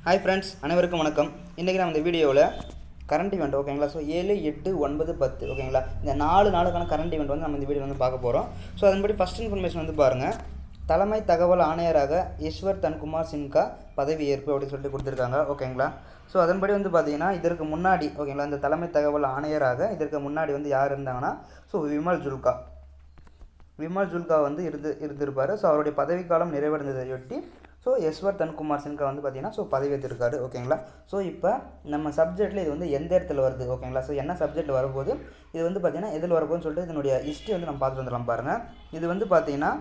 Hi friends, அனைவருக்கும் வணக்கம். இன்றைக்கி நம்ம இந்த வீடியோவில் கரண்ட் ஈவெண்ட் ஓகேங்களா. ஸோ 7, 8, 9, 10 ஓகேங்களா. இந்த 4 நாளுக்கான கரண்ட் ஈவெண்ட் வந்து நம்ம இந்த வீடியோ வந்து பார்க்க போகிறோம். ஸோ அதன்படி ஃபஸ்ட் இன்ஃபர்மேஷன் வந்து பாருங்கள். தலைமை தகவல் ஆணையராக ஈஸ்வர் தன்குமார் சின்ஹா பதவி ஏற்பு அப்படின்னு சொல்லிட்டு கொடுத்துருக்காங்க ஓகேங்களா. ஸோ அதன்படி வந்து பார்த்தீங்கன்னா இதற்கு முன்னாடி ஓகேங்களா, இந்த தலைமை தகவல் ஆணையராக இதற்கு முன்னாடி வந்து யார் இருந்தாங்கன்னா ஸோ விமல் ஜுல்கா வந்து இருந்திருப்பார். ஸோ அவருடைய பதவிக்காலம் நிறைவடைந்ததையொட்டி ஸோ ஈஸ்வர் தன்குமார் சின்ஹா வந்து பார்த்தீங்கன்னா ஸோ பதவி ஏற்றிருக்காரு ஓகேங்களா. ஸோ இப்போ நம்ம சப்ஜெக்ட்டில் இது வந்து எந்த இடத்துல வருது ஓகேங்களா. ஸோ என்ன சப்ஜெக்ட்டில் வரும்போது இது வந்து பார்த்தீங்கன்னா எதில் வரப்போகுதுன்னு சொல்லிட்டு இதனுடைய ஹிஸ்ட்ரி வந்து நம்ம பார்த்துட்டு வந்துடலாம் பாருங்கள். இது வந்து பார்த்தீங்கன்னா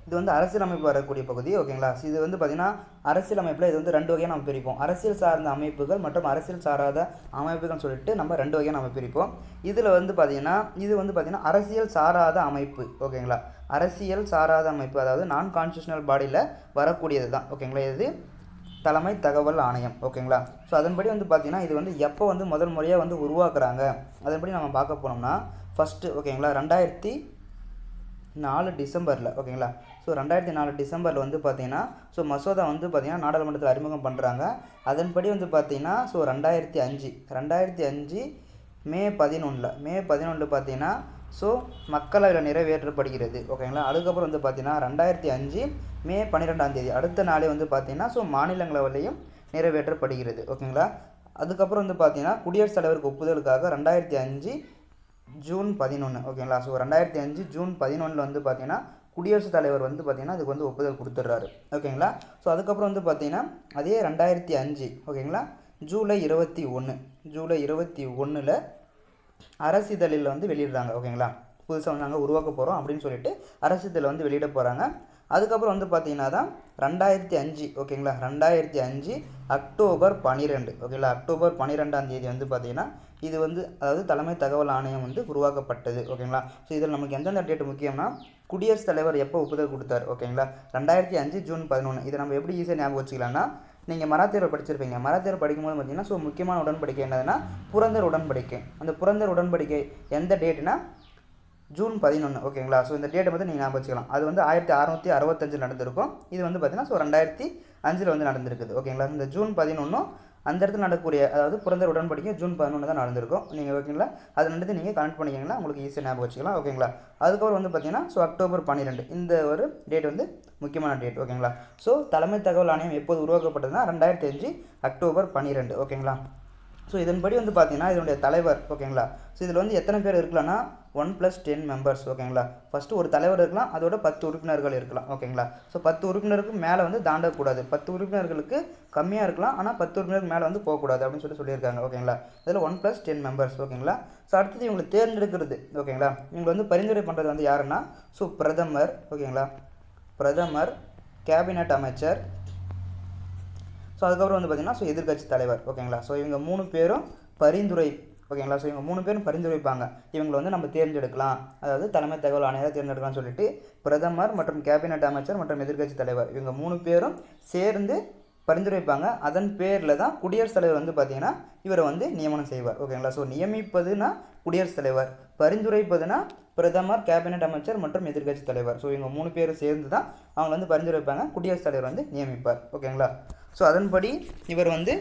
இது வந்து அரசியலமைப்பு வரக்கூடிய பகுதி ஓகேங்களா. இது வந்து பார்த்திங்கன்னா அரசியலமைப்பில் இது வந்து 2 வகையாக நம்ம பிரிப்போம். அரசியல் சார்ந்த அமைப்புகள் மற்றும் அரசியல் சாராத அமைப்புகள்னு சொல்லிட்டு நம்ம 2 வகையாக நம்ம பிரிப்போம். இதில் வந்து பார்த்திங்கன்னா அரசியல் சாராத அமைப்பு ஓகேங்களா. அரசியல் சாராத அமைப்பு அதாவது நான் கான்ஸ்டியூஷனல் பாடியில் வரக்கூடியது தான் ஓகேங்களா. இது தலைமை தகவல் ஆணையம் ஓகேங்களா. ஸோ அதன்படி வந்து பார்த்திங்கன்னா இது வந்து எப்போ வந்து முதல் முறையாக வந்து உருவாக்குறாங்க அதன்படி நம்ம பார்க்க போனோம்னா ஃபஸ்ட்டு ஓகேங்களா 2004 டிசம்பரில் ஓகேங்களா. ஸோ 2004 டிசம்பரில் வந்து பார்த்திங்கன்னா ஸோ மசோதா வந்து பார்த்திங்கன்னா நாடாளுமன்றத்தில் அறிமுகம் பண்ணுறாங்க. அதன்படி வந்து பார்த்திங்கன்னா ஸோ 2005 மே 11 பார்த்திங்கன்னா ஸோ மக்களவையில் நிறைவேற்றப்படுகிறது ஓகேங்களா. அதுக்கப்புறம் வந்து பார்த்திங்கன்னா 2005 மே 12 அடுத்த நாளே வந்து பார்த்திங்கன்னா ஸோ மாநிலங்களவையிலையும் நிறைவேற்றப்படுகிறது ஓகேங்களா. அதுக்கப்புறம் வந்து பார்த்திங்கன்னா குடியரசுத் தலைவருக்கு ஒப்புதலுக்காக 2005 ஜூன் 11 ஓகேங்களா. ஸோ 2005 ஜூன் 11 வந்து பார்த்திங்கன்னா குடியரசுத் தலைவர் வந்து பார்த்திங்கன்னா இதுக்கு வந்து ஒப்புதல் கொடுத்துட்றாரு ஓகேங்களா. ஸோ அதுக்கப்புறம் வந்து பார்த்திங்கன்னா அதே 2005 ஓகேங்களா ஜூலை 21 அரசிதழில் வந்து வெளியிடுறாங்க ஓகேங்களா. புதுசாக வந்து நாங்கள் உருவாக்க போகிறோம் அப்படின்னு சொல்லிட்டு அரசிதழில் வந்து வெளியிட போகிறாங்க. அதுக்கப்புறம் வந்து பார்த்திங்கன்னா தான் 2005 ஓகேங்களா 2005 அக்டோபர் 12 ஓகேங்களா. அக்டோபர் 12 வந்து பார்த்திங்கன்னா இது வந்து அதாவது தலைமை தகவல் ஆணையம் வந்து உருவாக்கப்பட்டது ஓகேங்களா. ஸோ இதில் நமக்கு எந்தெந்த டேட் முக்கியம்னா குடியரசுத் தலைவர் எப்போ ஒப்புதல் கொடுத்தார் ஓகேங்களா 2005 ஜூன் 11. இதை நம்ம எப்படி ஈஸியாக ஞாபகம் வச்சுக்கலாம்னா நீங்கள் மராத்தியர் படிச்சிருப்பீங்க. மராத்தியர் படிக்கும்போது பார்த்தீங்கன்னா ஸோ முக்கியமான உடன்படிக்கை என்னதுன்னா புரந்தர் உடன்படிக்கை. அந்த புரந்தர் உடன்படிக்கை எந்த டேட்டுனா ஜூன் 11 ஓகேங்களா. ஸோ இந்த டேட்டை வந்து நீங்கள் ஞாபகம் வச்சுக்கலாம். அது வந்து 1665 நடந்திருக்கும். இது வந்து பார்த்திங்கன்னா ஸோ 2005 வந்து நடந்திருக்குது ஓகேங்களா. இந்த ஜூன் 11 அந்த இடத்துல நடக்கக்கூடிய அதாவது புரந்தர் உடன்படிக்கை ஜூன் 11 தான் நடந்திருக்கும் நீங்கள் ஓகேங்களா. அது ரெண்டு நீங்கள் கனெக்ட் பண்ணிக்கிங்கன்னா உங்களுக்கு ஈஸியாக ஞாபகம் வச்சுக்கலாம் ஓகேங்களா. அதுக்கப்புறம் வந்து பார்த்திங்கன்னா ஸோ அக்டோபர் 12 இந்த ஒரு டேட் வந்து முக்கியமான டேட் ஓகேங்களா. ஸோ தலைமை தகவல் ஆணையம் எப்போது உருவாக்கப்பட்டதுன்னா 2005 அக்டோபர் 12 ஓகேங்களா. ஸோ இதன்படி வந்து பார்த்திங்கன்னா இதனுடைய தலைவர் ஓகேங்களா. ஸோ இதில் வந்து எத்தனை பேர் இருக்கலாம்னா 1+10 மெம்பர்ஸ் ஓகேங்களா. ஃபஸ்ட்டு ஒரு தலைவர் இருக்கலாம், அதோட 10 உறுப்பினர்கள் இருக்கலாம் ஓகேங்களா. ஸோ 10 உறுப்பினருக்கு மேலே வந்து தாண்டக்கூடாது. 10 உறுப்பினர்களுக்கு கம்மியாக இருக்கலாம், ஆனால் 10 உறுப்பினருக்கு மேலே வந்து போகக்கூடாது அப்படின்னு சொல்லியிருக்காங்க ஓகேங்களா. இதில் 1+10 மெம்பர்ஸ் ஓகேங்களா. ஸோ அடுத்தது இவங்களை தேர்ந்தெடுக்கிறது ஓகேங்களா. இவங்களை வந்து பரிந்துரை பண்ணுறது வந்து யாருன்னா ஸோ பிரதமர் ஓகேங்களா. பிரதமர், கேபினட் அமைச்சர், ஸோ அதுக்கப்புறம் வந்து பார்த்திங்கன்னா ஸோ எதிர்க்கட்சி தலைவர் ஓகேங்களா. ஸோ இவங்க 3 பேரும் பரிந்துரை ஓகேங்களா. ஸோ இவங்க 3 பேரும் பரிந்துரைப்பாங்க. இவங்களை வந்து நம்ம தேர்ந்தெடுக்கலாம், அதாவது தலைமை தகவல் ஆணையரை தேர்ந்தெடுக்கலாம்னு சொல்லிட்டு பிரதமர் மற்றும் கேபினட் அமைச்சர் மற்றும் எதிர்க்கட்சி தலைவர் இவங்க 3 பேரும் சேர்ந்து பரிந்துரைப்பாங்க. அதன் பேரில் தான் குடியரசுத் தலைவர் வந்து பார்த்திங்கன்னா இவரை வந்து நியமனம் செய்வார் ஓகேங்களா. ஸோ நியமிப்பதுனா குடியரசுத் தலைவர், பரிந்துரைப்பதுனா பிரதமர், கேபினட் அமைச்சர் மற்றும் எதிர்க்கட்சி தலைவர். ஸோ இவங்க 3 பேரும் சேர்ந்து தான் அவங்க வந்து பரிந்துரைப்பாங்க, குடியரசுத் தலைவர் வந்து நியமிப்பார் ஓகேங்களா. ஸோ அதன்படி இவர் வந்து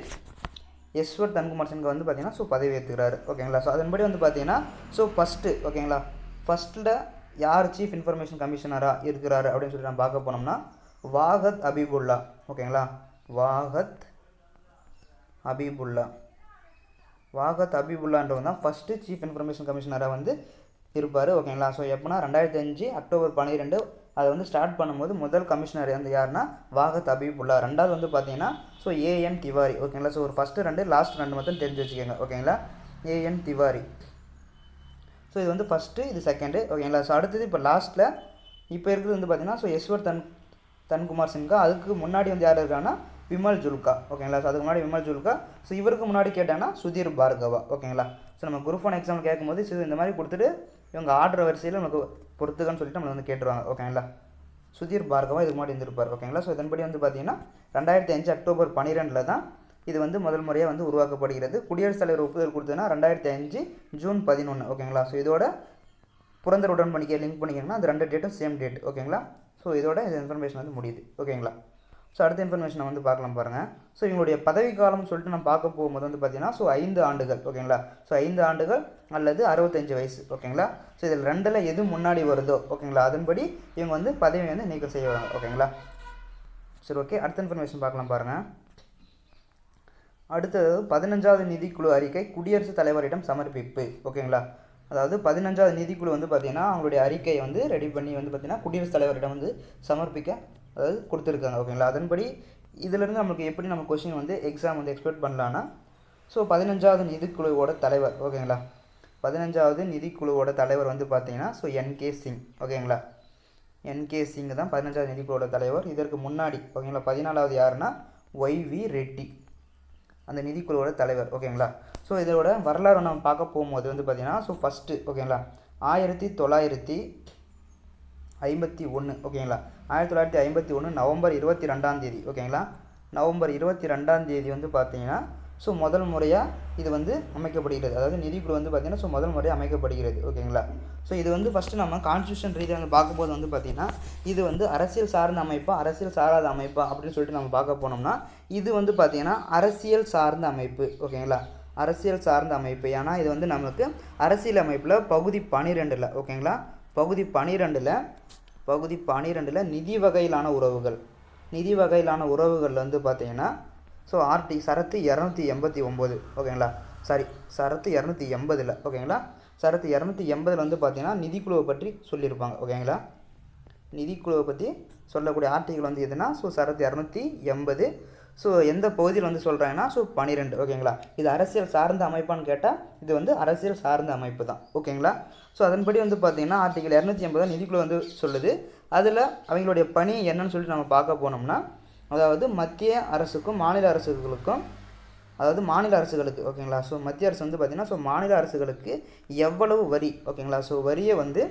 ஈஸ்வர் தன்குமார் சின்ஹா வந்து பார்த்திங்கன்னா ஸோ பதவி ஏற்றுக்கிறாரு ஓகேங்களா. ஸோ அதன்படி வந்து பார்த்திங்கன்னா ஸோ ஃபஸ்ட்டு ஓகேங்களா ஃபஸ்ட்டில் யார் சீஃப் இன்ஃபர்மேஷன் கமிஷனராக இருக்கிறாரு அப்படின்னு சொல்லி நம்ம பார்க்க போனோம்னா வாகத் அபீபுல்லா ஓகேங்களா. வாகத் அபீபுல்லான்றவங்க தான் ஃபஸ்ட்டு சீஃப் இன்ஃபர்மேஷன் கமிஷனராக வந்து இருப்பார் ஓகேங்களா. ஸோ எப்போனா 2005 அக்டோபர் 12 அதை வந்து ஸ்டார்ட் பண்ணும்போது முதல் கமிஷனர் வந்து யாருன்னா வாகத் அபீபுல்லா. ரெண்டாவது வந்து பார்த்தீங்கன்னா ஸோ ஏஎன் திவாரி ஓகேங்களா. ஸோ ஒரு ஃபஸ்ட்டு 2 லாஸ்ட் 2 மட்டும் தெரிஞ்சு வச்சுக்கோங்க ஓகேங்களா. ஏஎன் திவாரி. ஸோ இது வந்து ஃபஸ்ட்டு, இது செகண்டு ஓகேங்களா. ஸோ அடுத்தது இப்போ லாஸ்ட்டில் இப்போ இருக்கிறது வந்து பார்த்திங்கன்னா ஸோ ஈஸ்வர் தன்குமார் சின்ஹா. அதுக்கு முன்னாடி வந்து யார் இருக்காங்கன்னா விமல் ஜுல்கா ஓகேங்களா. ஸோ அதுக்கு முன்னாடி விமல் ஜுல்கா. ஸோ இவருக்கு முன்னாடி கேட்டாங்கன்னா சுதீர் பார்கவா ஓகேங்களா. ஸோ நம்ம குரூப் 1 எக்ஸாம்பிள் கேட்கும்போது ஸோ இந்த மாதிரி கொடுத்துட்டு இவங்க ஆர்டர் வரிசையில் நமக்கு பொறுத்துக்கன்னு சொல்லிட்டு நம்மளை வந்து கேட்டுருவாங்க ஓகேங்களா. சுதீர் பார்கவா இதுக்கு முன்னாடி இருந்திருப்பார் ஓகேங்களா. ஸோ இதன்படி வந்து பார்த்திங்கன்னா 2005 அக்டோபர் 12 தான் இது வந்து முதல் முறையாக வந்து உருவாக்கப்படுகிறது. குடியரசுத் தலைவர் ஒப்புதல் கொடுத்ததுன்னா 2005 ஜூன் 11 ஓகேங்களா. ஸோ இதோட புரந்தர் உடன்படிக்கையை லிங்க் பண்ணிங்கன்னா அந்த 2 டேட்டும் சேம் டேட் ஓகேங்களா. ஸோ இதோட இந்த இன்ஃபர்மேஷன் வந்து முடியுது ஓகேங்களா. ஸோ அடுத்த இன்ஃபர்மேஷனை வந்து பார்க்கலாம் பாருங்கள். ஸோ இவங்களுடைய பதவிக்காலம்னு சொல்லிட்டு நம்ம பார்க்க போகும்போது வந்து பார்த்தீங்கன்னா ஸோ 5 ஆண்டுகள் ஓகேங்களா. ஸோ 5 ஆண்டுகள் அல்லது 65 வயசு ஓகேங்களா. ஸோ இதில் ரெண்டில் எது முன்னாடி வருதோ ஓகேங்களா அதன்படி இவங்க வந்து பதவி வந்து நீக்கம் செய்வாங்க ஓகேங்களா. சரி ஓகே, அடுத்த இன்ஃபர்மேஷன் பார்க்கலாம் பாருங்கள். அடுத்தது 15வது நிதிக்குழு அறிக்கை குடியரசுத் தலைவரிடம் சமர்ப்பிப்பு ஓகேங்களா. அதாவது 15வது நிதிக்குழு வந்து பார்த்திங்கன்னா அவங்களுடைய அறிக்கையை வந்து ரெடி பண்ணி வந்து பார்த்திங்கன்னா குடியரசுத் தலைவரிடம் வந்து சமர்ப்பிக்க அதாவது கொடுத்துருக்காங்க ஓகேங்களா. அதன்படி இதிலேருந்து நமக்கு எப்படி நம்ம கொஸ்டின் வந்து எக்ஸாம் வந்து எக்ஸ்பெக்ட் பண்ணலான்னா ஸோ 15வது நிதிக்குழுவோட தலைவர் ஓகேங்களா. 15வது நிதிக்குழுவோட தலைவர் வந்து பார்த்திங்கன்னா ஸோ என்கே சிங் ஓகேங்களா. என்கே சிங் தான் 15வது நிதிக்குழுவோட தலைவர். இதற்கு முன்னாடி ஓகேங்களா 14வது யாருன்னா ஒய்வி ரெட்டி அந்த நிதிக்குழுவோட தலைவர் ஓகேங்களா. ஸோ இதோட வரலாறு நம்ம பார்க்க போகும்போது வந்து பார்த்திங்கன்னா ஸோ ஃபஸ்ட்டு ஓகேங்களா 1951 ஓகேங்களா. 1951 நவம்பர் 22 ஓகேங்களா. நவம்பர் 22 வந்து பார்த்திங்கன்னா ஸோ முதல் முறையாக இது வந்து அமைக்கப்படுகிறது. அதாவது நிதிக்குழு வந்து பார்த்திங்கன்னா ஸோ முதல் முறையாக அமைக்கப்படுகிறது ஓகேங்களா. ஸோ இது வந்து ஃபஸ்ட்டு நம்ம கான்ஸ்டியூஷன் ரீதியாக வந்து பார்க்கும்போது வந்து பார்த்திங்கன்னா இது வந்து அரசியல் சார்ந்த அமைப்பா அரசியல் சாராத அமைப்பா அப்படின்னு சொல்லிட்டு நம்ம பார்க்க போனோம்னா இது வந்து பார்த்திங்கன்னா அரசியல் சார்ந்த அமைப்பு ஓகேங்களா. அரசியல் சார்ந்த அமைப்பு. ஏன்னா இது வந்து நமக்கு அரசியல் அமைப்பில் பகுதி 12 ஓகேங்களா. பகுதி 12 நிதி வகையிலான உறவுகள். நிதி வகையிலான உறவுகளில் வந்து பார்த்திங்கன்னா ஸோ சரத்து 289 ஓகேங்களா. சரத்து 280 ஓகேங்களா. சரத்து 280 வந்து பார்த்திங்கன்னா நிதிக்குழுவை பற்றி சொல்லியிருப்பாங்க ஓகேங்களா. நிதிக்குழுவை பற்றி சொல்லக்கூடிய ஆர்டிகல் வந்து எதுனா ஸோ சரத்து 280. ஸோ எந்த பகுதியில் வந்து சொல்கிறாங்கன்னா ஸோ 12 ஓகேங்களா. இது அரசியல் சார்ந்த அமைப்பான்னு கேட்டால் இது வந்து அரசியல் சார்ந்த அமைப்பு தான் ஓகேங்களா. ஸோ அதன்படி வந்து பார்த்திங்கன்னா ஆர்டிகல் 280 நிதிக்குழு வந்து சொல்லுது. அதில் அவங்களுடைய பணி என்னன்னு சொல்லிட்டு நம்ம பார்க்க போனோம்னா அதாவது மத்திய அரசுக்கும் மாநில அரசுகளுக்கும் அதாவது மாநில அரசுகளுக்கு ஓகேங்களா. ஸோ மத்திய அரசு வந்து பார்த்திங்கன்னா ஸோ மாநில அரசுகளுக்கு எவ்வளவு வரி ஓகேங்களா. ஸோ வரியை வந்து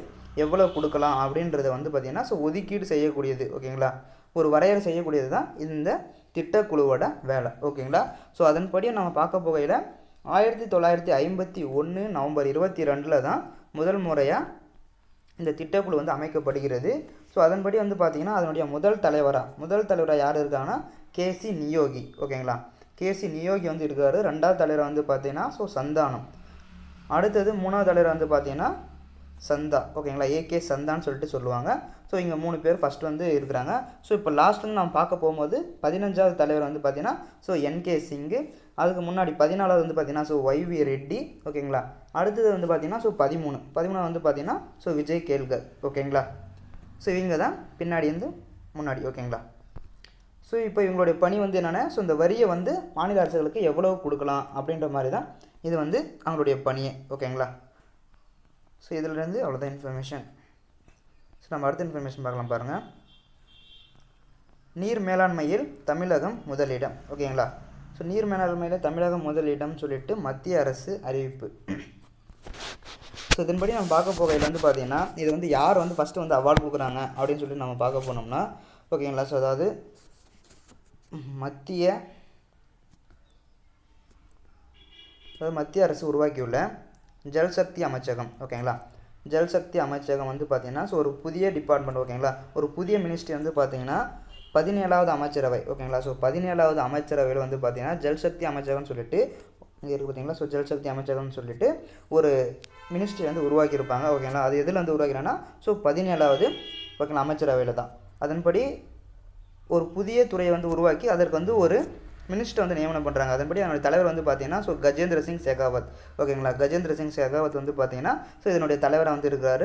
எவ்வளோ கொடுக்கலாம் அப்படின்றத வந்து பார்த்திங்கன்னா ஸோ ஒதுக்கீடு செய்யக்கூடியது ஓகேங்களா. ஒரு வரையறை செய்யக்கூடியது தான் இந்த திட்டக்குழுவோட வேலை ஓகேங்களா. ஸோ அதன்படி நம்ம பார்க்க போகையில் 1951 நவம்பர் 22 தான் முதல் முறையாக இந்த திட்டக்குழு வந்து அமைக்கப்படுகிறது. ஸோ அதன்படி வந்து பார்த்திங்கன்னா அதனுடைய முதல் தலைவராக யார் இருக்காங்கன்னா கேசி நியோகி ஓகேங்களா. கேசி நியோகி வந்து இருக்கார். 2வது தலைவர் வந்து பார்த்திங்கன்னா ஸோ சந்தானம். அடுத்தது 3வது தலைவர் வந்து பார்த்திங்கன்னா சந்தா ஓகேங்களா. ஏகே சந்தான்னு சொல்லிட்டு சொல்லுவாங்க. ஸோ இங்கே 3 பேர் ஃபஸ்ட்டு வந்து இருக்கிறாங்க. ஸோ இப்போ லாஸ்ட் வந்து நம்ம பார்க்க போகும்போது 15வது தலைவர் வந்து பார்த்திங்கன்னா ஸோ என்கே சிங்கு. அதுக்கு முன்னாடி 14வது வந்து பார்த்திங்கன்னா ஸோ ஒய்வி ரெட்டி ஓகேங்களா. அடுத்தது வந்து பார்த்திங்கன்னா ஸோ 13 வந்து பார்த்திங்கன்னா ஸோ விஜய் கேல்கர் ஓகேங்களா. ஸோ இவங்க தான் பின்னாடி வந்து முன்னாடி ஓகேங்களா. ஸோ இப்போ இவங்களுடைய பணி வந்து என்னென்னா ஸோ இந்த வரியை வந்து மாநில அரசுகளுக்கு எவ்வளோ கொடுக்கலாம் அப்படின்ற மாதிரி தான் இது வந்து அவங்களுடைய பணியே ஓகேங்களா. ஸோ இதிலேருந்து அவ்வளோதான் இன்ஃபர்மேஷன். ஸோ நம்ம அடுத்த இன்ஃபர்மேஷன் பார்க்கலாம் பாருங்கள். நீர் மேலாண்மையில் தமிழகம் முதலிடம் ஓகேங்களா. ஸோ நீர் மேலாண்மையில் தமிழகம் முதலிடம் சொல்லிட்டு மத்திய அரசு அறிவிப்பு. ஸோ இதன்படி நம்ம பார்க்க போகையில் வந்து பார்த்திங்கன்னா இது வந்து யார் வந்து ஃபஸ்ட்டு வந்து அவார்டு கொடுக்குறாங்க அப்படின்னு சொல்லிட்டு நம்ம பார்க்க போனோம்னா ஓகேங்களா. ஸோ அதாவது மத்திய அரசு உருவாக்கியுள்ள ஜல்சக்தி அமைச்சகம் ஓகேங்களா. ஜல்சக்தி அமைச்சகம் வந்து பார்த்திங்கன்னா ஸோ ஒரு புதிய டிபார்ட்மெண்ட் ஓகேங்களா. ஒரு புதிய மினிஸ்ட்ரி வந்து பார்த்திங்கன்னா 17வது அமைச்சரவை ஓகேங்களா. ஸோ 17வது அமைச்சரவையில் வந்து பார்த்திங்கன்னா ஜல்சக்தி அமைச்சகம்னு சொல்லிட்டு இங்கே இருக்குது பார்த்திங்களா. ஸோ ஜல்சக்தி அமைச்சகம்னு சொல்லிட்டு ஒரு மினிஸ்ட்ரி வந்து உருவாக்கியிருப்பாங்க ஓகேங்களா. அது எதில் வந்து உருவாக்கிறாங்கன்னா ஸோ 17வது ஓகேங்களா அமைச்சரவையில் தான். அதன்படி ஒரு புதிய துறையை வந்து உருவாக்கி அதற்கு வந்து ஒரு மினிஸ்டர் வந்து நியமனம் பண்ணுறாங்க. அதன்படி அதனுடைய தலைவர் வந்து பார்த்திங்கன்னா ஸோ கஜேந்திர சிங் ஷெகாவத் ஓகேங்களா. கஜேந்திர சிங் ஷெகாவத் வந்து பார்த்திங்கன்னா ஸோ இதனுடைய தலைவராக வந்து இருக்கார்.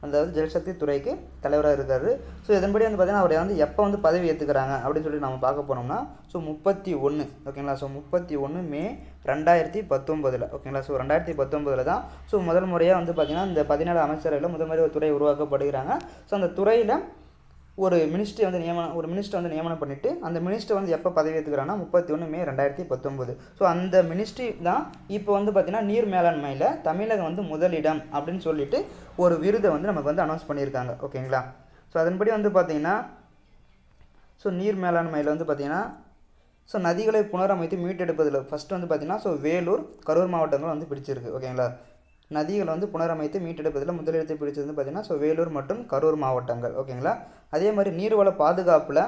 அதாவது ஜல்சக்தி துறைக்கு தலைவராக இருக்கார். ஸோ இதன்படி வந்து பார்த்திங்கன்னா அவரை வந்து எப்போ வந்து பதவி ஏற்றுக்கிறாங்க அப்படின்னு சொல்லி நம்ம பார்க்க போனோம்னா ஸோ 31 ஓகேங்களா. ஸோ 31 மே 2019 ஓகேங்களா. ஸோ 2019 தான் ஸோ முதல் முறையாக வந்து பார்த்திங்கன்னா இந்த 17 அமைச்சரவையில் முதல் முறை ஒரு துறை உருவாக்கப்படுகிறாங்க. ஸோ அந்த துறையில் ஒரு மினிஸ்டர் வந்து நியமனம் பண்ணிவிட்டு அந்த மினிஸ்டர் வந்து எப்போ பதவி ஏற்றுக்கிறாங்கன்னா 31 மே 2019. ஸோ அந்த மினிஸ்ட்ரி தான் இப்போ வந்து பார்த்திங்கன்னா நீர் மேலாண்மையில் தமிழகம் வந்து முதலிடம் அப்படின்னு சொல்லிட்டு ஒரு விருதை வந்து நமக்கு வந்து அனௌன்ஸ் பண்ணியிருக்காங்க ஓகேங்களா. ஸோ அதன்படி வந்து பார்த்திங்கன்னா ஸோ நீர் மேலாண்மையில் வந்து பார்த்திங்கன்னா ஸோ நதிகளை புனரமைத்து மீட்டெடுப்பதில் ஃபஸ்ட்டு வந்து பார்த்திங்கன்னா ஸோ வேலூர் கரூர் மாவட்டங்கள் வந்து பிடிச்சிருக்கு ஓகேங்களா. நதிகளை வந்து புனரமைத்து மீட்டெடுப்பதில் முதலிடத்தை பிடிச்சது வந்து பார்த்திங்கன்னா ஸோ வேலூர் மற்றும் கரூர் மாவட்டங்கள் ஓகேங்களா. அதே மாதிரி நீர்வள பாதுகாப்பில்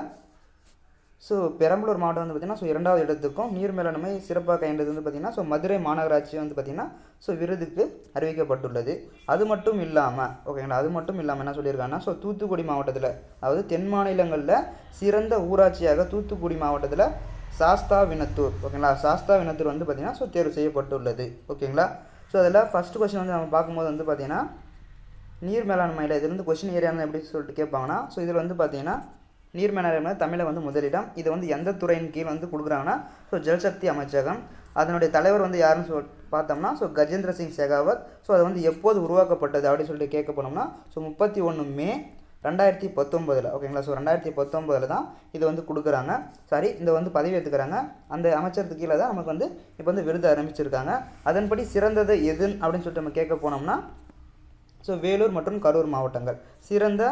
ஸோ பெரம்பலூர் மாவட்டம் வந்து பார்த்திங்கன்னா ஸோ 2வது இடத்துக்கும் நீர் மேலாண்மை சிறப்பாக கையாண்டது வந்து பார்த்திங்கன்னா ஸோ மதுரை மாநகராட்சி வந்து பார்த்திங்கன்னா ஸோ விருதுக்கு அறிவிக்கப்பட்டுள்ளது. அது மட்டும் இல்லாமல் ஓகேங்களா, அது மட்டும் இல்லாமல் என்ன சொல்லியிருக்காங்கன்னா ஸோ தூத்துக்குடி மாவட்டத்தில், அதாவது தென் மாநிலங்களில் சிறந்த ஊராட்சியாக தூத்துக்குடி மாவட்டத்தில் சாஸ்தாவினத்தூர் ஓகேங்களா, சாஸ்தாவினத்தூர் வந்து பார்த்திங்கன்னா ஸோ தேர்வு செய்யப்பட்டுள்ளது. ஓகேங்களா, ஸோ அதில் ஃபஸ்ட்டு கொஸ்டின் வந்து நம்ம பார்க்கும்போது வந்து பார்த்திங்கன்னா நீர் மேலாண்மையில் இது வந்து கொஸ்டின் ஏரியான்னு எப்படி சொல்லிட்டு கேட்பாங்கன்னா ஸோ இதில் வந்து பார்த்திங்கன்னா நீர் மேலாண்மை தமிழில் வந்து முதலிடம். இது வந்து எந்த துறையின் கீழ் வந்து கொடுக்குறாங்கன்னா ஸோ ஜல்சக்தி அமைச்சகம். அதனுடைய தலைவர் வந்து யாருன்னு பார்த்தோம்னா ஸோ கஜேந்திர சிங் ஷெகாவத். ஸோ அது வந்து எப்போது உருவாக்கப்பட்டது அப்படின்னு சொல்லிட்டு கேட்க போனோம்னா ஸோ 31 மே 2019 ஓகேங்களா. ஸோ 2019 தான் இது வந்து கொடுக்குறாங்க. சாரி, இந்த வந்து பதவி ஏற்றுக்கிறாங்க. அந்த அமைச்சருக்கு கீழே தான் நமக்கு வந்து இப்போ வந்து விருது ஆரம்பிச்சிருக்காங்க. அதன்படி சிறந்தது எதுன்னு அப்படின்னு சொல்லிட்டு நம்ம கேட்க போனோம்னா ஸோ வேலூர் மற்றும் கரூர் மாவட்டங்கள் சிறந்த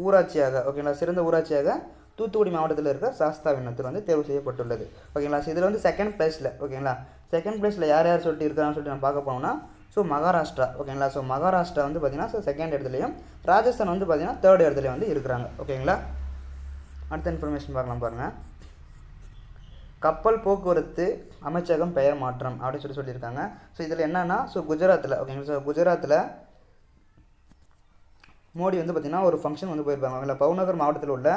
ஊராட்சியாக ஓகேங்களா, சிறந்த ஊராட்சியாக தூத்துக்குடி மாவட்டத்தில் இருக்க சாஸ்தாவினத்தூர் வந்து தேர்வு செய்யப்பட்டுள்ளது. ஓகேங்களா, ஸோ இதில் வந்து செகண்ட் ப்ளேஸில் ஓகேங்களா, செகண்ட் ப்ளேஸில் யார் யார் சொல்லிட்டு இருக்காங்கன்னு சொல்லிட்டு நம்ம பார்க்க போனோம்னா ஸோ மகாராஷ்டிரா ஓகேங்களா. ஸோ மகாராஷ்டிரா வந்து பார்த்திங்கன்னா ஸோ செகண்ட் இடத்துலையும், ராஜஸ்தான் வந்து பார்த்திங்கன்னா தேர்ட் இடத்துலையும் வந்து இருக்கிறாங்க. ஓகேங்களா, அடுத்த இன்ஃபர்மேஷன் பார்க்கலாம் பாருங்கள். கப்பல் போக்குவரத்து அமைச்சகம் பெயர் மாற்றம் அப்படின்னு சொல்லியிருக்காங்க. ஸோ இதில் என்னென்னா ஸோ குஜராத்தில் ஓகேங்களா, ஸோ குஜராத்தில் மோடி வந்து பார்த்திங்கன்னா ஒரு ஃபங்க்ஷன் வந்து போயிருப்பாங்க ஓகேங்களா. பவுநகர் மாவட்டத்தில் உள்ள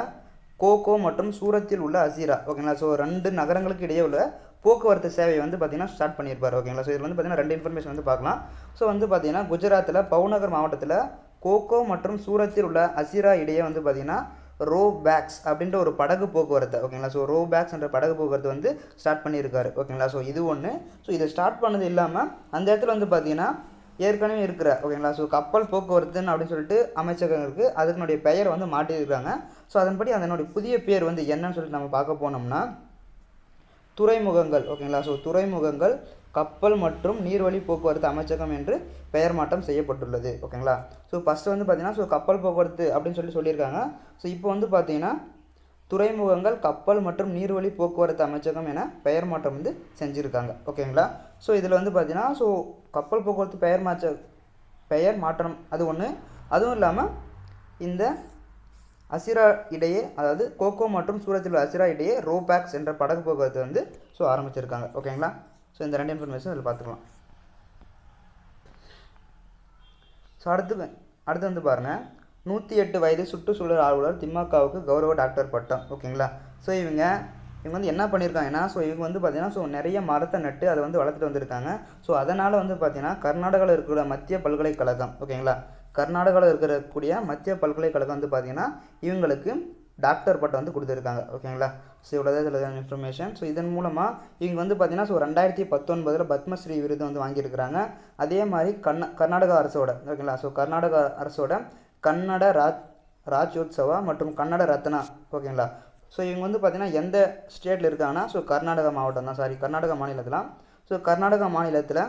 கோகோ மற்றும் சூரத்தில் உள்ள அசீரா ஓகேங்களா. ஸோ 2 நகரங்களுக்கு இடையே உள்ள போக்குவரத்து சேவை வந்து பார்த்திங்கன்னா ஸ்டார்ட் பண்ணியிருப்பார். ஓகேங்களா, ஸோ இதில் வந்து பார்த்திங்கன்னா 2 இன்ஃபர்மேஷன் வந்து பார்க்கலாம். ஸோ வந்து பார்த்திங்கன்னா குஜராத்தில் பவுநகர் மாவட்டத்தில் கோகோ மற்றும் சூரத்தில் உள்ள அசீரா இடையே வந்து பார்த்திங்கன்னா ரோ பேக்ஸ் அப்படின்ற ஒரு படகு போக்குவரத்து ஓகேங்களா. ஸோ ரோ பேக்ஸ் என்ற படகு போக்குவரத்து வந்து ஸ்டார்ட் பண்ணியிருக்காரு. ஓகேங்களா, ஸோ இது ஒன்று. ஸோ இதை ஸ்டார்ட் பண்ணது இல்லாமல் அந்த இடத்துல வந்து பார்த்திங்கன்னா ஏற்கனவே இருக்கிற ஓகேங்களா ஸோ கப்பல் போக்குவரத்துன்னு அப்படின்னு சொல்லிட்டு அமைச்சகம் இருக்குது. அதனுடைய பெயரை வந்து மாட்டியிருக்காங்க. ஸோ அதன்படி அதனுடைய புதிய பேர் வந்து என்னன்னு சொல்லிட்டு நம்ம பார்க்க போனோம்னா துறைமுகங்கள் ஓகேங்களா. ஸோ துறைமுகங்கள் கப்பல் மற்றும் நீர்வழி போக்குவரத்து அமைச்சகம் என்று பெயர் மாற்றம் செய்யப்பட்டுள்ளது. ஓகேங்களா, ஸோ ஃபஸ்ட்டு வந்து பார்த்திங்கன்னா ஸோ கப்பல் போக்குவரத்து அப்படின்னு சொல்லியிருக்காங்க. ஸோ இப்போ வந்து பார்த்திங்கன்னா துறைமுகங்கள் கப்பல் மற்றும் நீர்வழி போக்குவரத்து அமைச்சகம் என பெயர் மாற்றம் வந்து செஞ்சுருக்காங்க. ஓகேங்களா, ஸோ இதில் வந்து பார்த்திங்கன்னா ஸோ கப்பல் போக்குவரத்து பெயர் மாற்றம் அது ஒன்று. அதுவும் இல்லாமல் இந்த அசிரா இடையே, அதாவது கோகோ மற்றும் சூரத்தில் அசிரா இடையே ரோபேக்ஸ் என்ற படகு போக்குவரத்து வந்து ஸோ ஆரம்பிச்சிருக்காங்க. ஓகேங்களா, ஸோ இந்த 2 இன்ஃபர்மேஷன் இதில் பார்த்துக்கலாம். ஸோ அடுத்து வந்து பாருங்கள், 108 வயது சுற்றுச்சூழல் ஆர்வலர் திமுகவுக்கு கௌரவ டாக்டர் பட்டம். ஓகேங்களா, ஸோ இவங்க வந்து என்ன பண்ணியிருக்காங்கன்னா ஸோ இவங்க வந்து பார்த்திங்கன்னா ஸோ நிறைய மரத்தை நட்டு அதை வந்து வளர்த்துட்டு வந்திருக்காங்க. ஸோ அதனால் வந்து பார்த்திங்கன்னா கர்நாடகாவில் இருக்கிற மத்திய பல்கலைக்கழகம் ஓகேங்களா, கர்நாடகாவில் இருக்கக்கூடிய மத்திய பல்கலைக்கழகம் வந்து பார்த்திங்கன்னா இவங்களுக்கு டாக்டர் பட்டம் வந்து கொடுத்துருக்காங்க. ஓகேங்களா, ஸோ இவ்வளோதான் இதில் இன்ஃபர்மேஷன். ஸோ இதன் மூலமாக இவங்க வந்து பார்த்திங்கன்னா ஸோ 2019 பத்மஸ்ரீ விருது வந்து வாங்கியிருக்கிறாங்க. அதே மாதிரி கர்நாடகா அரசோட ஓகேங்களா, ஸோ கர்நாடகா அரசோட கன்னட ராஜ்யோத்சவா மற்றும் கன்னட ரத்னா ஓகேங்களா. ஸோ இவங்க வந்து பார்த்திங்கன்னா எந்த ஸ்டேட்டில் இருக்காங்கன்னா ஸோ கர்நாடகா மாவட்டம் தான், சாரி கர்நாடகா மாநிலத்தில். ஸோ கர்நாடகா மாநிலத்தில்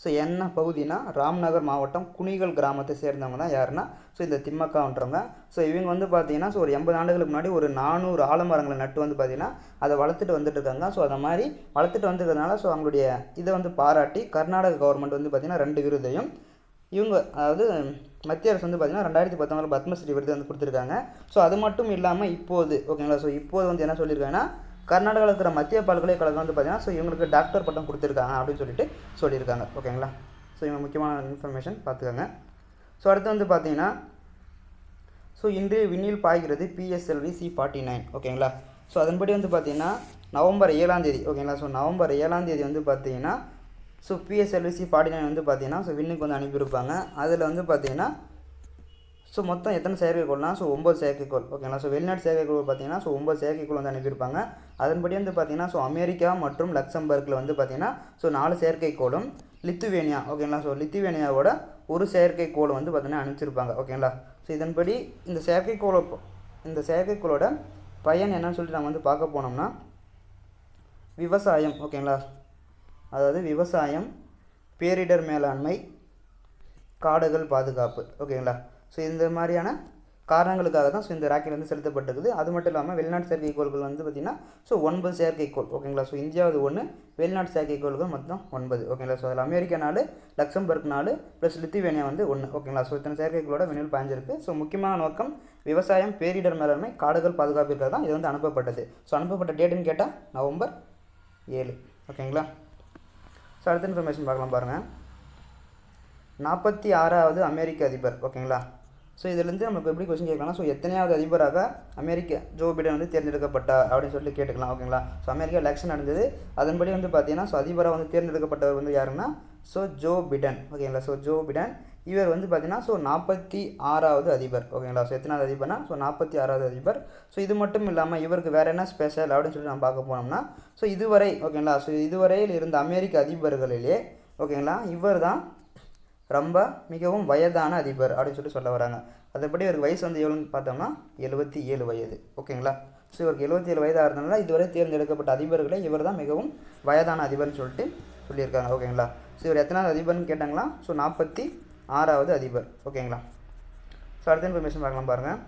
ஸோ என்ன பகுதினா ராம்நகர் மாவட்டம் குணிகல் கிராமத்தை சேர்ந்தவங்க தான் யாருன்னா ஸோ இந்த திமுகன்றவங்க. ஸோ இவங்க வந்து பார்த்திங்கன்னா ஸோ ஒரு 80 ஆண்டுகளுக்கு முன்னாடி ஒரு 400 ஆலமரங்களை நட்டு வந்து பார்த்திங்கன்னா அதை வளர்த்துட்டு வந்துட்டு இருக்காங்க. ஸோ அதை மாதிரி வளர்த்துட்டு வந்துருக்கிறதுனால ஸோ அவங்களுடைய இதை வந்து பாராட்டி கர்நாடக கவர்மெண்ட் வந்து பார்த்திங்கன்னா 2 விருதையும் இவங்க, அதாவது மத்திய அரசு வந்து பார்த்திங்கன்னா 2019 பத்மஸ்ரீ விருது வந்து கொடுத்துருக்காங்க. ஸோ அது மட்டும் இல்லாமல் இப்போது ஓகேங்களா, ஸோ இப்போது வந்து என்ன சொல்லியிருக்காங்கன்னா கர்நாடகாவில் இருக்கிற மத்திய பல்கலைக்கழகம் வந்து பார்த்திங்கன்னா ஸோ இவங்களுக்கு டாக்டர் பட்டம் கொடுத்துருக்காங்க அப்படின்னு சொல்லிட்டு சொல்லியிருக்காங்க. ஓகேங்களா, ஸோ இவங்க முக்கியமான இன்ஃபர்மேஷன் பார்த்துக்கோங்க. ஸோ அடுத்து வந்து பார்த்திங்கன்னா ஸோ இன்றைய விண்ணில் பாய்கிறது PSLV C-49 ஓகேங்களா. ஸோ அதன்படி வந்து பார்த்திங்கன்னா நவம்பர் 7ஆம் தேதி ஓகேங்களா. ஸோ நவம்பர் 7ஆம் தேதி வந்து பார்த்திங்கன்னா ஸோ PSLV C-49 வந்து பார்த்திங்கன்னா ஸோ விண்ணுக்கு வந்து அனுப்பியிருப்பாங்க. அதில் வந்து பார்த்திங்கன்னா ஸோ மொத்தம் எத்தனை செயற்கைக்கோள்னா ஸோ 9 செயற்கைக்கோள் ஓகேங்களா. ஸோ வெளிநாட்டு செயற்கைக்கோள் பார்த்திங்கன்னா ஸோ 9 செயற்கைக்கோள் வந்து அனுப்பியிருப்பாங்க. அதன்படி வந்து பார்த்திங்கன்னா ஸோ அமெரிக்கா மற்றும் லக்சம்பர்கில் வந்து பார்த்திங்கன்னா ஸோ 4 செயற்கைக்கோளும், லித்துவேனியா ஓகேங்களா, ஸோ லித்துவேனியாவோட ஒரு செயற்கைக்கோள் வந்து பார்த்திங்கன்னா அனுப்பிச்சிருப்பாங்க. ஓகேங்களா, ஸோ இதன்படி இந்த செயற்கைக்கோளோட பயன் என்னன்னு சொல்லிட்டு நம்ம வந்து பார்க்க போனோம்னா விவசாயம் ஓகேங்களா, அதாவது விவசாயம், பேரிடர் மேலாண்மை, காடுகள் பாதுகாப்பு ஓகேங்களா. ஸோ இந்த மாதிரியான காரணங்களுக்காக தான் ஸோ இந்த ராக்கெட் வந்து செலுத்தப்பட்டிருக்குது. அது மட்டும் இல்லாமல் வெளிநாட்டு செயற்கைக்கோள்கள் வந்து பார்த்திங்கன்னா ஸோ 9 செயற்கைக்கோள் ஓகேங்களா. ஸோ இந்தியாவது 1, வெளிநாட்டு செயற்கைக்கோள்கள் மொத்தம் 9 ஓகேங்களா. ஸோ அதில் அமெரிக்கா 4, லக்சம்பர்க் 4 ப்ளஸ் லித்துவேனியா வந்து 1 ஓகேங்களா. ஸோ இத்தனை செயற்கைக்கோளோட விண்ணில் பாய்ஞ்சிருக்கு. ஸோ முக்கியமான நோக்கம் விவசாயம், பேரிடர் மேலாண்மை, காடுகள் பாதுகாப்பிற்காக தான் இது வந்து அனுப்பப்பட்டது. ஸோ அனுப்பப்பட்ட டேட்டுன்னு கேட்டால் நவம்பர் 7 ஓகேங்களா. ஸோ அடுத்த இன்ஃபர்மேஷன் பார்க்கலாம் பாருங்கள். 46வது அமெரிக்க அதிபர் ஓகேங்களா. ஸோ இதுலேருந்து நமக்கு எப்படி கொஸ்டின் கேட்கலாம், ஸோ எத்தனையாவது அதிபராக அமெரிக்க ஜோ பிடன் வந்து தேர்ந்தெடுக்கப்பட்டார் அப்படின்னு சொல்லிட்டு கேட்டுக்கலாம் ஓகேங்களா. ஸோ அமெரிக்கா எலெக்ஷன் நடந்தது, அதன்படி வந்து பார்த்தீங்கன்னா ஸோ அதிபராக வந்து தேர்ந்தெடுக்கப்பட்டவர் வந்து யாருன்னா ஸோ ஜோ பிடன் ஓகேங்களா. ஸோ ஜோ பிடன் இவர் வந்து பார்த்தீங்கன்னா ஸோ 46வது அதிபர் ஓகேங்களா. ஸோ எத்தனாவது அதிபர்னா ஸோ 46வது அதிபர். ஸோ இது மட்டும் இல்லாமல் இவருக்கு வேறு என்ன ஸ்பெஷல் அப்படின்னு சொல்லி நம்ம பார்க்க போனோம்னா ஸோ இதுவரை ஓகேங்களா, ஸோ இதுவரையில் இருந்த அமெரிக்க அதிபர்களிலே ஓகேங்களா இவர் தான் ரொம்ப மிகவும் வயதான அதிபர் அப்படின்னு சொல்ல வராங்க. அதுபடி இவருக்கு வயசு வந்து எவ்வளோன்னு பார்த்தோம்னா 77 வயது ஓகேங்களா. ஸோ இவருக்கு 77 வயதாக இருந்தனால இதுவரை தேர்ந்தெடுக்கப்பட்ட அதிபர்களே இவர் தான் மிகவும் வயதான அதிபர்னு சொல்லியிருக்காங்க ஓகேங்களா. ஸோ இவர் எத்தனாவது அதிபர்னு கேட்டாங்களா, ஸோ 46வது அதிபர் ஓகேங்களா. ஸோ அடுத்த இன்ஃபர்மேஷன் பார்க்கலாம் பாருங்கள்.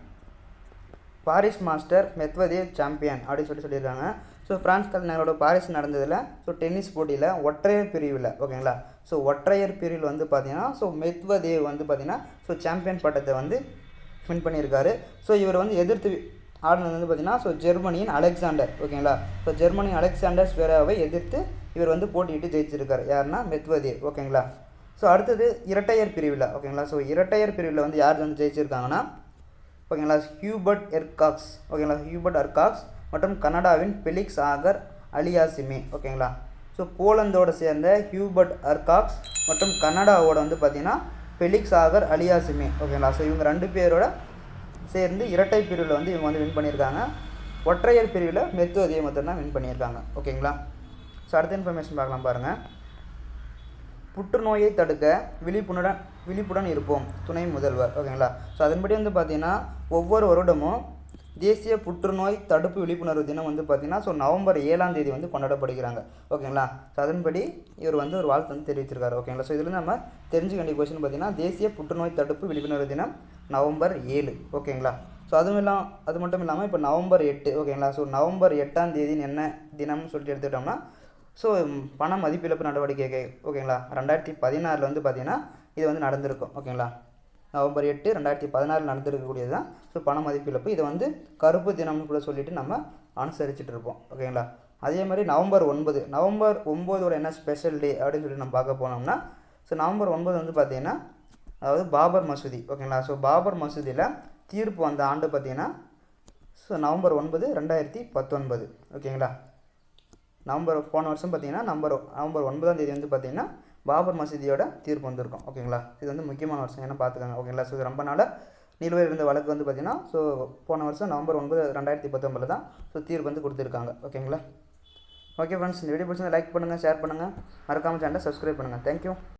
பாரிஸ் மாஸ்டர் மெத்வதேவ் சாம்பியன் அப்படின்னு சொல்லியிருக்காங்க. ஸோ பிரான்ஸ் தலைநகரோட பாரிஸ் நடந்ததில் ஸோ டென்னிஸ் போட்டியில் ஒற்றையர் பிரிவில் ஓகேங்களா. ஸோ ஒற்றையர் பிரிவில் வந்து பார்த்தீங்கன்னா ஸோ மெத்வதேவ் வந்து பார்த்தீங்கன்னா ஸோ சாம்பியன் பட்டத்தை வந்து வின் பண்ணியிருக்காரு. ஸோ இவர் வந்து எதிர்த்து ஆடினது வந்து பார்த்தீங்கன்னா ஸோ ஜெர்மனியின் அலெக்சாண்டர் ஓகேங்களா. ஸோ ஜெர்மனியின் அலெக்சாண்டர் ஸ்வெராவை எதிர்த்து இவர் வந்து போட்டியிட்டு ஜெயிச்சிருக்காரு. யாருன்னா மெத்வதேவ் ஓகேங்களா. ஸோ அடுத்தது இரட்டையர் பிரிவில் ஓகேங்களா. ஸோ இரட்டையர் பிரிவில் வந்து யார் வந்து ஜெயிச்சிருக்காங்கன்னா ஓகேங்களா ஹியூபர்ட் எர்காக்ஸ் ஓகேங்களா. ஹியூபர்ட் எர்காக்ஸ் மற்றும் கனடாவின் பெலிக்ஸ் ஆகர் அலியாசிமே ஓகேங்களா. ஸோ போலந்தோடு சேர்ந்த ஹியூபர்ட் எர்காக்ஸ் மற்றும் கனடாவோட வந்து பார்த்திங்கன்னா பெலிக்ஸ் ஆகர் அலியாசிமே ஓகேங்களா. ஸோ இவங்க 2 பேரோட சேர்ந்து இரட்டை பிரிவில் வந்து இவங்க வந்து வின் பண்ணியிருக்காங்க. ஒற்றையர் பிரிவில் மெத்வதேவ் மட்டும் தான் வின் பண்ணியிருக்காங்க ஓகேங்களா. ஸோ அடுத்த இன்ஃபர்மேஷன் பார்க்கலாம் பாருங்கள். புற்றுநோயை தடுக்க விழிப்புடன் இருப்போம் துணை முதல்வர் ஓகேங்களா. ஸோ அதன்படி வந்து பார்த்திங்கன்னா ஒவ்வொரு வருடமும் தேசிய புற்றுநோய் தடுப்பு விழிப்புணர்வு தினம் வந்து பார்த்திங்கன்னா ஸோ நவம்பர் 7ஆம் தேதி வந்து கொண்டாடப்படுகிறாங்க ஓகேங்களா. ஸோ அதன்படி இவர் வந்து ஒரு வாழ்த்து வந்து தெரிவிச்சிருக்காரு ஓகேங்களா. ஸோ இதில் நம்ம தெரிஞ்சுக்க வேண்டிய கொஸ்டின் பார்த்திங்கன்னா தேசிய புற்றுநோய் தடுப்பு விழிப்புணர்வு தினம் நவம்பர் 7 ஓகேங்களா. ஸோ அது மட்டும் இல்லாமல் இப்போ நவம்பர் 8 ஓகேங்களா. ஸோ நவம்பர் 8ஆம் தேதி என்ன தினம்னு சொல்லிட்டு எடுத்துக்கிட்டோம்னா ஸோ பண மதிப்பிழப்பு நடவடிக்கை ஓகேங்களா. 2016 வந்து பார்த்திங்கன்னா இது வந்து நடந்திருக்கும் ஓகேங்களா. நவம்பர் 8 2016 நடந்திருக்கக்கூடியது தான் ஸோ பண மதிப்பிழப்பு. இதை வந்து கருப்பு தினம்னு கூட சொல்லிட்டு நம்ம அனுசரிச்சுட்டு இருப்போம் ஓகேங்களா. அதே மாதிரி நவம்பர் 9 என்ன ஸ்பெஷல் டே அப்படின்னு சொல்லி நம்ம பார்க்க போனோம்னா ஸோ நவம்பர் 9 வந்து பார்த்திங்கன்னா அதாவது பாபர் மசூதி ஓகேங்களா. ஸோ பாபர் மசூதியில் தீர்ப்பு வந்த ஆண்டு பார்த்திங்கன்னா ஸோ நவம்பர் 9 2019 ஓகேங்களா. போன வருஷம் பார்த்திங்கன்னா நவம்பர் 9ஆம் தேதி வந்து பார்த்திங்கன்னா பாபர் மசூதியோட தீர்ப்பு வந்திருக்கும் ஓகேங்களா. இது வந்து முக்கியமான வருஷம் என்ன பார்த்துக்கோங்க ஓகேங்களா. ஸோ ரொம்ப நாளாக நிலுவையில் இருந்த வழக்கு வந்து பார்த்திங்கன்னா ஸோ போன வருஷம் நவம்பர் 9 2019 தான் ஸோ தீர்ப்பு வந்து கொடுத்துருக்காங்க ஓகேங்களா. ஓகே ஃப்ரெண்ட்ஸ், இந்த வீடியோ பிடிச்சிருந்தா லைக் பண்ணுங்கள், ஷேர் பண்ணுங்கள், மறக்காமல் சேனலை சப்ஸ்கிரைப் பண்ணுங்கள். தேங்க்யூ.